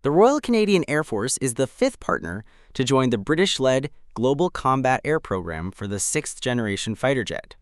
The Royal Canadian Air Force is the fifth partner to join the British-led Global Combat Air Program for the sixth-generation fighter jet.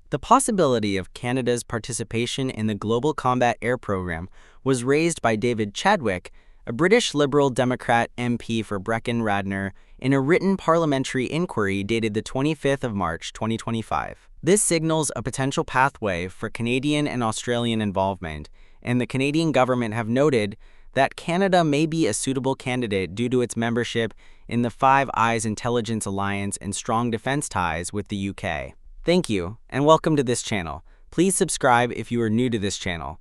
The possibility of Canada's participation in the Global Combat Air Program was raised by David Chadwick, a British Liberal Democrat MP for Brecon-Radnor, in a written parliamentary inquiry dated the 25th of March 2025. This signals a potential pathway for Canadian and Australian involvement, and the Canadian government have noted that Canada may be a suitable candidate due to its membership in the Five Eyes Intelligence Alliance and strong defense ties with the UK. Thank you, and welcome to this channel. Please subscribe if you are new to this channel.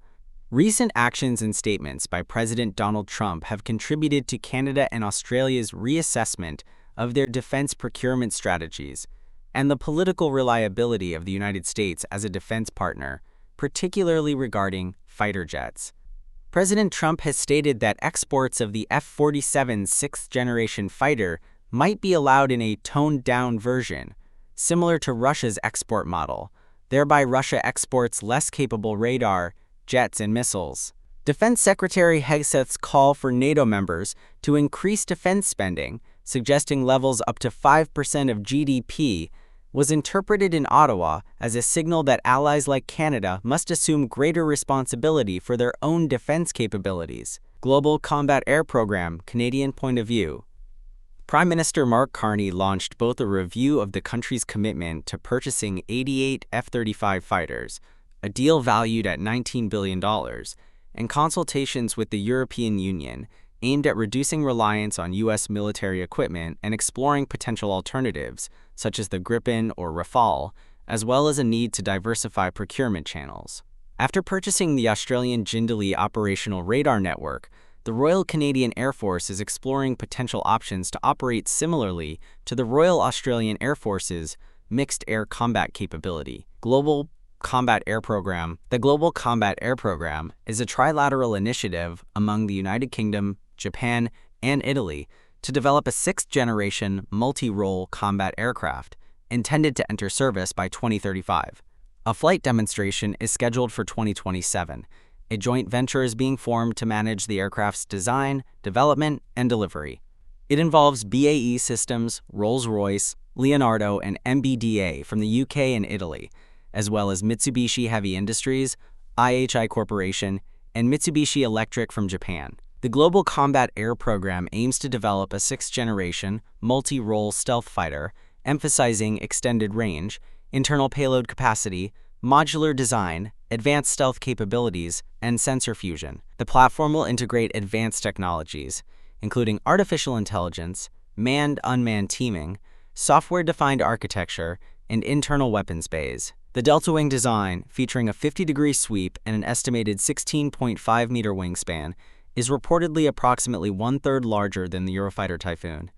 Recent actions and statements by President Donald Trump have contributed to Canada and Australia's reassessment of their defense procurement strategies and the political reliability of the United States as a defense partner, particularly regarding fighter jets. President Trump has stated that exports of the F-47 sixth-generation fighter might be allowed in a toned-down version, similar to Russia's export model. Thereby, Russia exports less capable radar, jets, and missiles. Defense Secretary Hegseth's call for NATO members to increase defense spending, suggesting levels up to 5% of GDP, was interpreted in Ottawa as a signal that allies like Canada must assume greater responsibility for their own defense capabilities. Global Combat Air Program, Canadian point of view. Prime Minister Mark Carney launched both a review of the country's commitment to purchasing 88 F-35 fighters, a deal valued at $19 billion, and consultations with the European Union aimed at reducing reliance on U.S. military equipment and exploring potential alternatives, such as the Gripen or Rafale, as well as a need to diversify procurement channels. After purchasing the Australian Jindalee Operational Radar Network, the Royal Canadian Air Force is exploring potential options to operate similarly to the Royal Australian Air Force's Mixed Air Combat Capability. Global Combat Air Program. The Global Combat Air Program is a trilateral initiative among the United Kingdom, Japan, and Italy to develop a sixth-generation multi-role combat aircraft intended to enter service by 2035. A flight demonstration is scheduled for 2027. A joint venture is being formed to manage the aircraft's design, development, and delivery. It involves BAE Systems, Rolls-Royce, Leonardo, and MBDA from the UK and Italy, as well as Mitsubishi Heavy Industries, IHI Corporation, and Mitsubishi Electric from Japan. The Global Combat Air Program aims to develop a sixth-generation, multi-role stealth fighter, emphasizing extended range, internal payload capacity, modular design, advanced stealth capabilities, and sensor fusion. The platform will integrate advanced technologies, including artificial intelligence, manned-unmanned teaming, software-defined architecture, and internal weapons bays. The Delta Wing design, featuring a 50-degree sweep and an estimated 16.5-meter wingspan, is reportedly approximately one-third larger than the Eurofighter Typhoon.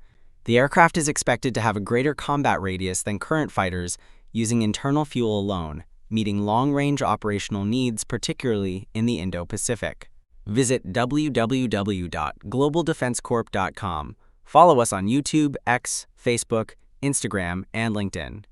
The aircraft is expected to have a greater combat radius than current fighters using internal fuel alone, meeting long-range operational needs, particularly in the Indo-Pacific. Visit www.globaldefensecorp.com. Follow us on YouTube, X, Facebook, Instagram, and LinkedIn.